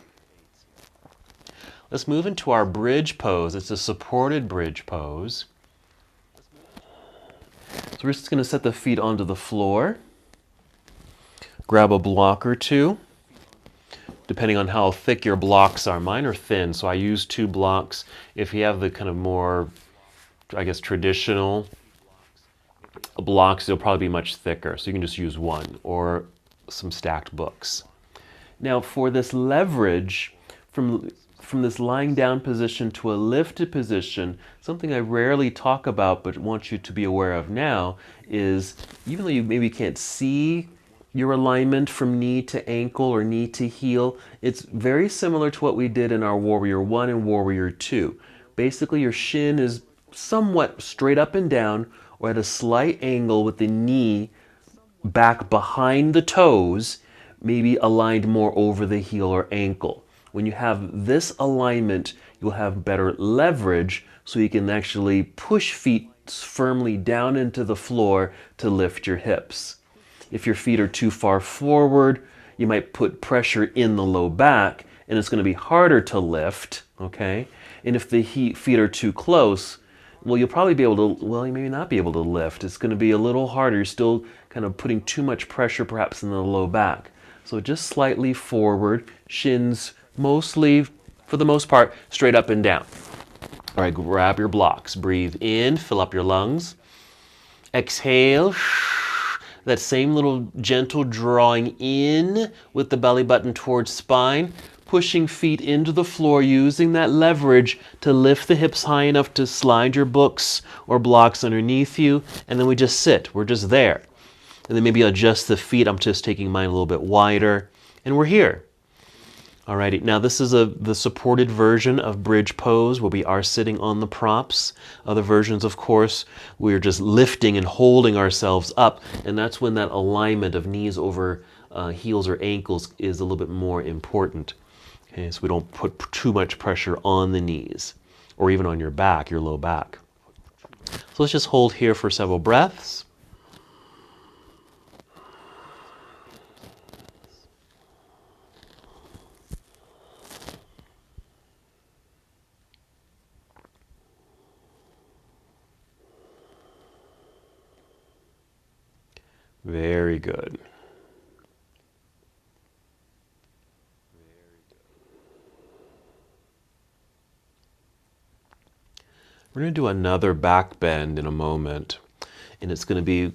Let's move into our bridge pose. It's a supported bridge pose. So we're just going to set the feet onto the floor. Grab a block or two, depending on how thick your blocks are. Mine are thin, so I use 2 blocks. If you have the kind of more, I guess, traditional blocks, they'll probably be much thicker. So you can just use 1 or some stacked books. Now for this leverage, from this lying down position to a lifted position, something I rarely talk about but want you to be aware of now is, even though you maybe can't see your alignment from knee to ankle or knee to heel, it's very similar to what we did in our Warrior 1 and Warrior 2. Basically, your shin is somewhat straight up and down or at a slight angle with the knee back behind the toes, maybe aligned more over the heel or ankle. When you have this alignment, you'll have better leverage, so you can actually push feet firmly down into the floor to lift your hips. If your feet are too far forward, you might put pressure in the low back, and it's going to be harder to lift, okay? And if the feet are too close, well, you'll probably be able to, well, you may not be able to lift. It's going to be a little harder. You're still kind of putting too much pressure perhaps in the low back. So just slightly forward, shins mostly, for the most part, straight up and down. All right, grab your blocks. Breathe in, fill up your lungs. Exhale. That same little gentle drawing in with the belly button towards spine, pushing feet into the floor, using that leverage to lift the hips high enough to slide your books or blocks underneath you, and then we just sit. We're just there. And then maybe adjust the feet. I'm just taking mine a little bit wider, and we're here. Alrighty, now this is the supported version of bridge pose where we are sitting on the props. Other versions, of course, we're just lifting and holding ourselves up, and that's when that alignment of knees over heels or ankles is a little bit more important. Okay, so we don't put too much pressure on the knees or even on your back, your low back. So let's just hold here for several breaths. Very good. We're going to do another back bend in a moment, and it's going to be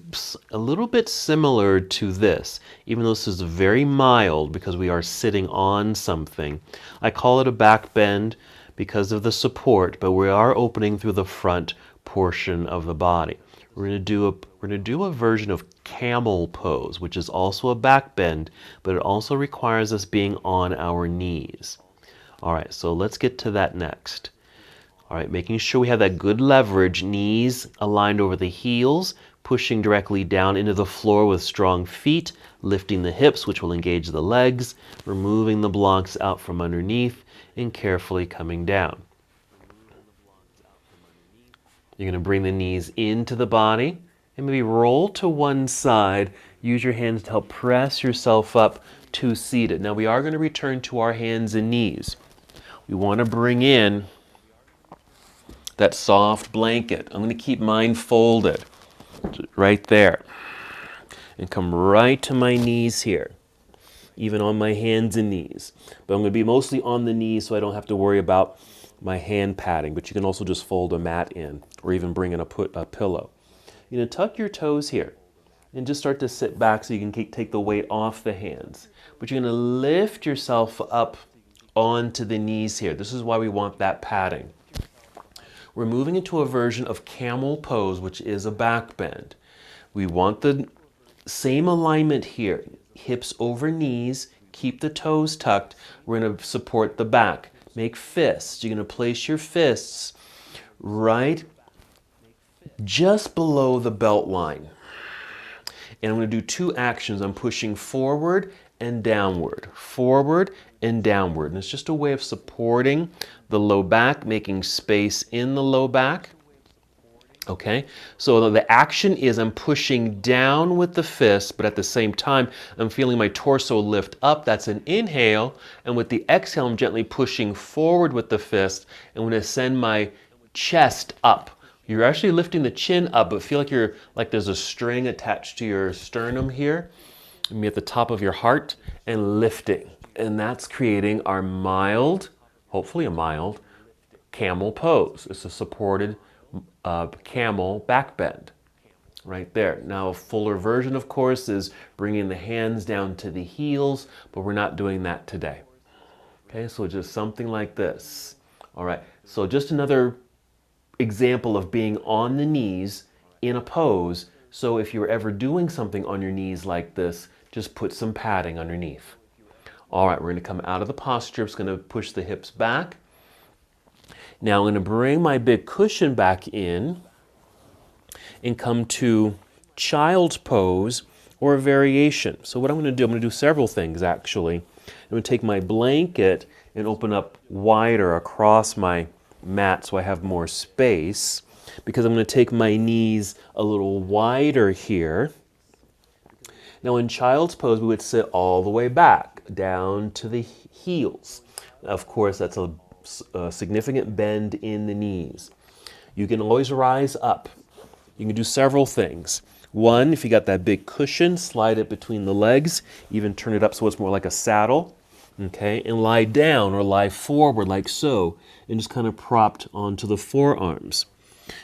a little bit similar to this, even though this is very mild because we are sitting on something. I call it a back bend because of the support, but we are opening through the front portion of the body. We're going to do a version of camel pose, which is also a back bend, but it also requires us being on our knees. All right, so let's get to that next. All right, making sure we have that good leverage, knees aligned over the heels, pushing directly down into the floor with strong feet, lifting the hips, which will engage the legs, removing the blocks out from underneath, and carefully coming down. You're going to bring the knees into the body and maybe roll to one side. Use your hands to help press yourself up to seated. Now we are going to return to our hands and knees. We want to bring in that soft blanket. I'm going to keep mine folded right there and come right to my knees here, even on my hands and knees. But I'm going to be mostly on the knees so I don't have to worry about my hand padding, but you can also just fold a mat in or even bring in a pillow. You're going to tuck your toes here and just start to sit back so you can take the weight off the hands. But you're going to lift yourself up onto the knees here. This is why we want that padding. We're moving into a version of camel pose, which is a back bend. We want the same alignment here. Hips over knees, keep the toes tucked. We're going to support the back. Make fists. You're going to place your fists right just below the belt line. And I'm going to do two actions. I'm pushing forward and downward, forward and downward. And it's just a way of supporting the low back, making space in the low back. Okay, so the action is I'm pushing down with the fist, but at the same time, I'm feeling my torso lift up. That's an inhale. And with the exhale, I'm gently pushing forward with the fist. And I'm going to send my chest up. You're actually lifting the chin up, but feel like there's a string attached to your sternum here, maybe at the top of your heart, and lifting. And that's creating our mild, hopefully a mild, camel pose. It's a supported camel back bend right there. Now a fuller version, of course, is bringing the hands down to the heels, but we're not doing that today. Okay, so just something like this. All right, so just another example of being on the knees in a pose. So if you're ever doing something on your knees like this, just put some padding underneath. All right, we're going to come out of the posture. I'm just going to push the hips back. Now I'm going to bring my big cushion back in and come to child's pose or a variation. So what I'm going to do several things actually. I'm going to take my blanket and open up wider across my mat so I have more space, because I'm going to take my knees a little wider here. Now in child's pose, we would sit all the way back down to the heels. Of course, that's a significant bend in the knees. You can always rise up. You can do several things. One, if you got that big cushion, slide it between the legs, even turn it up so it's more like a saddle. Okay, and lie down or lie forward like so, and just kind of propped onto the forearms.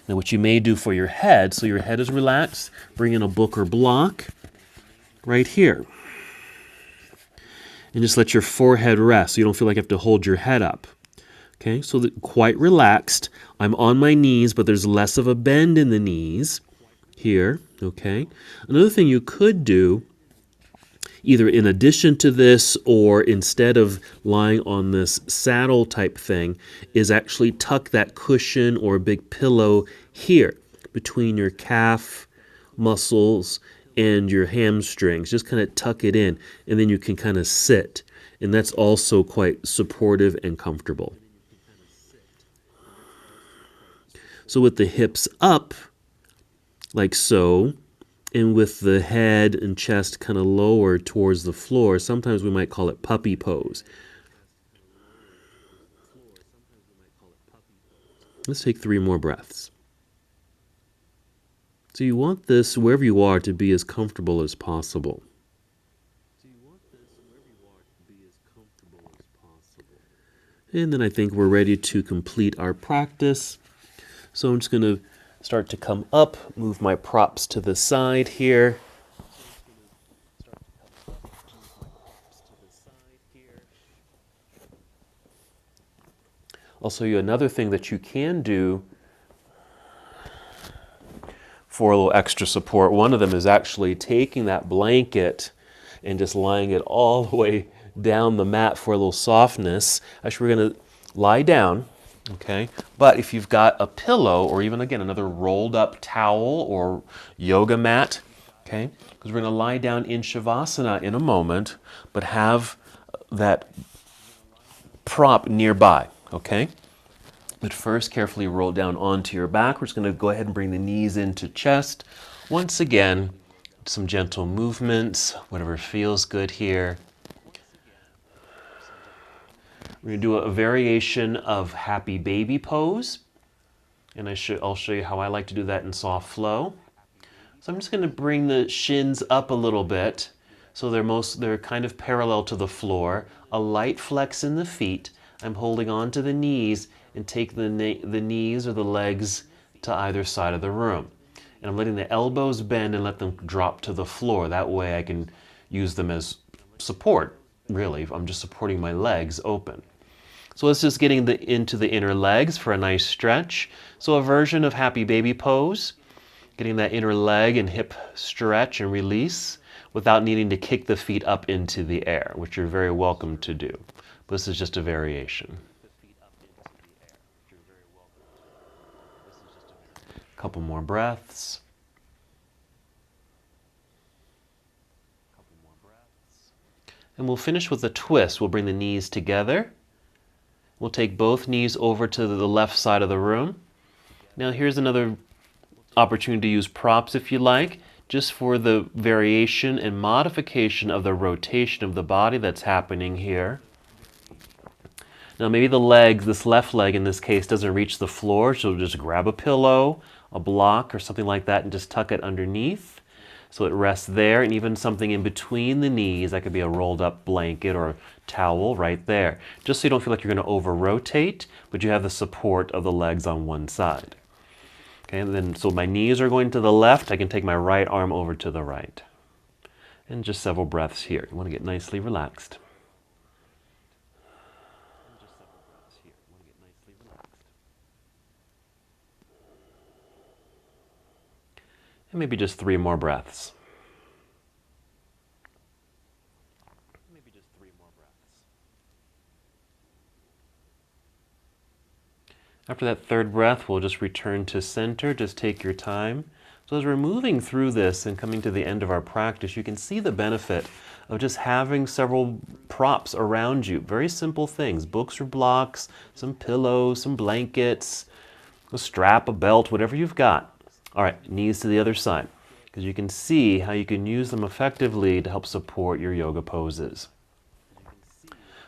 Now what you may do for your head, so your head is relaxed, bring in a book or block right here. And just let your forehead rest so you don't feel like you have to hold your head up. Okay, so quite relaxed. I'm on my knees, but there's less of a bend in the knees here. Okay, another thing you could do, either in addition to this or instead of lying on this saddle type thing, is actually tuck that cushion or big pillow here between your calf muscles and your hamstrings. Just kind of tuck it in, and then you can kind of sit. And that's also quite supportive and comfortable. So with the hips up, like so, and with the head and chest kind of lower towards the floor, sometimes we might call it puppy pose. Let's take 3 more breaths. So you want this, wherever you are, to be as comfortable as possible. And then I think we're ready to complete our practice. So I'm just going to start to come up, move my props to the side here. I'll show you another thing that you can do for a little extra support. One of them is actually taking that blanket and just lying it all the way down the mat for a little softness. Actually, we're going to lie down. Okay, but if you've got a pillow or even, again, another rolled up towel or yoga mat, okay, because we're going to lie down in Savasana in a moment, but have that prop nearby, okay? But first, carefully roll down onto your back. We're just going to go ahead and bring the knees into chest. Once again, some gentle movements, whatever feels good here. We're going to do a variation of happy baby pose, and I'll show you how I like to do that in soft flow. So I'm just going to bring the shins up a little bit so they're kind of parallel to the floor. A light flex in the feet. I'm holding on to the knees and take the knees or the legs to either side of the room. And I'm letting the elbows bend and let them drop to the floor. That way I can use them as support, really. I'm just supporting my legs open. So let's just getting into the inner legs for a nice stretch. So a version of happy baby pose, getting that inner leg and hip stretch and release without needing to kick the feet up into the air, which you're very welcome to do. But this is just a variation. Couple more breaths. And we'll finish with a twist. We'll bring the knees together. We'll take both knees over to the left side of the room. Now here's another opportunity to use props if you like, just for the variation and modification of the rotation of the body that's happening here. Now maybe the legs, this left leg in this case, doesn't reach the floor, so just grab a pillow, a block, or something like that and just tuck it underneath so it rests there, and even something in between the knees. That could be a rolled up blanket or towel right there, just so you don't feel like you're going to over rotate, but you have the support of the legs on one side. Okay, and then so my knees are going to the left. I can take my right arm over to the right. And just several breaths here. You want to get nicely relaxed. And maybe just 3 more breaths. After that third breath, we'll just return to center. Just take your time. So as we're moving through this and coming to the end of our practice, you can see the benefit of just having several props around you. Very simple things, books or blocks, some pillows, some blankets, a strap, a belt, whatever you've got. All right, knees to the other side, because you can see how you can use them effectively to help support your yoga poses.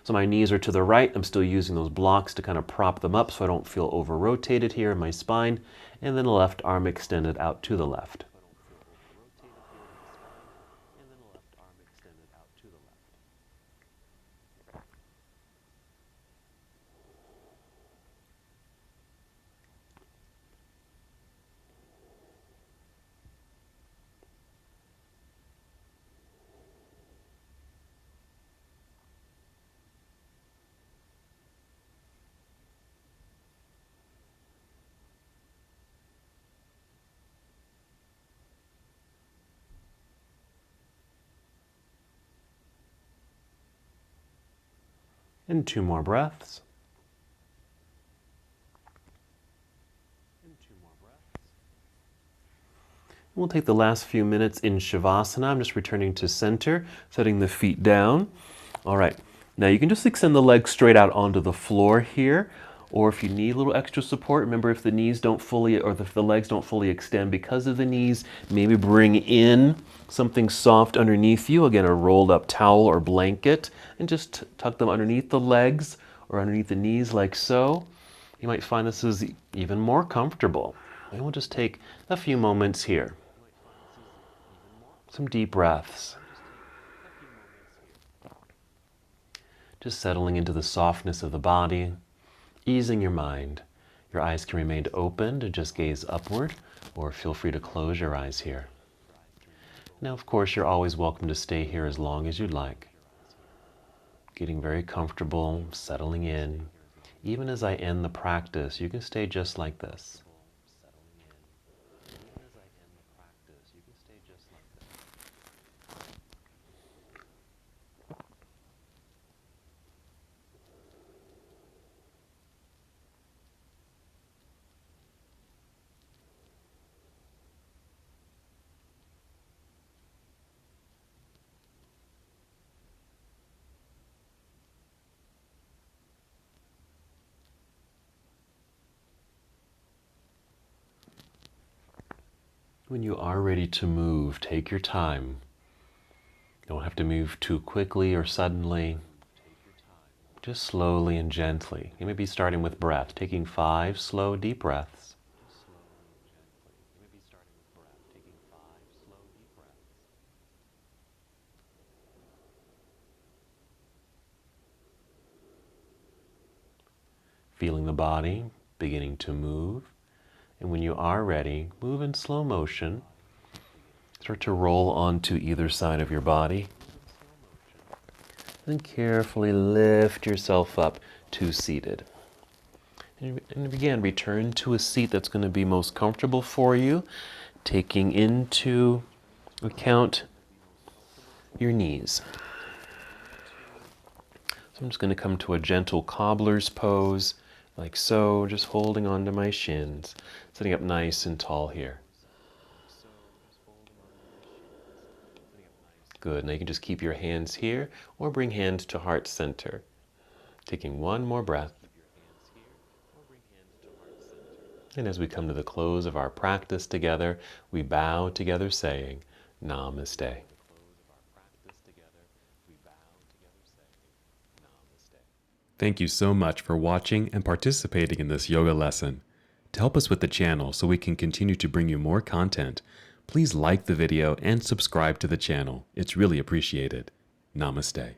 So my knees are to the right. I'm still using those blocks to kind of prop them up so I don't feel over-rotated here in my spine. And then the left arm extended out to the left. And 2 more breaths. We'll take the last few minutes in Savasana. I'm just returning to center, setting the feet down. All right, now you can just extend the legs straight out onto the floor here, or if you need a little extra support, remember if the knees don't fully, or if the legs don't fully extend because of the knees, maybe bring in something soft underneath you, again, a rolled up towel or blanket, and just tuck them underneath the legs or underneath the knees like so. You might find this is even more comfortable. And we'll just take a few moments here. Some deep breaths. Just settling into the softness of the body, easing your mind. Your eyes can remain open to just gaze upward, or feel free to close your eyes here. Now, of course, you're always welcome to stay here as long as you'd like. Getting very comfortable, settling in. Even as I end the practice, you can stay just like this. When you are ready to move, take your time. You don't have to move too quickly or suddenly. Just slowly and gently. You may be starting with breath, taking 5 slow, deep breaths. Feeling the body beginning to move. And when you are ready, move in slow motion. Start to roll onto either side of your body. Then carefully lift yourself up to seated. And again, return to a seat that's going to be most comfortable for you, taking into account your knees. So I'm just going to come to a gentle cobbler's pose, like so, just holding onto my shins, sitting up nice and tall here. Good. Now you can just keep your hands here or bring hands to heart center. Taking one more breath. And as we come to the close of our practice together, we bow together saying, Namaste. Thank you so much for watching and participating in this yoga lesson. To help us with the channel so we can continue to bring you more content, please like the video and subscribe to the channel. It's really appreciated. Namaste.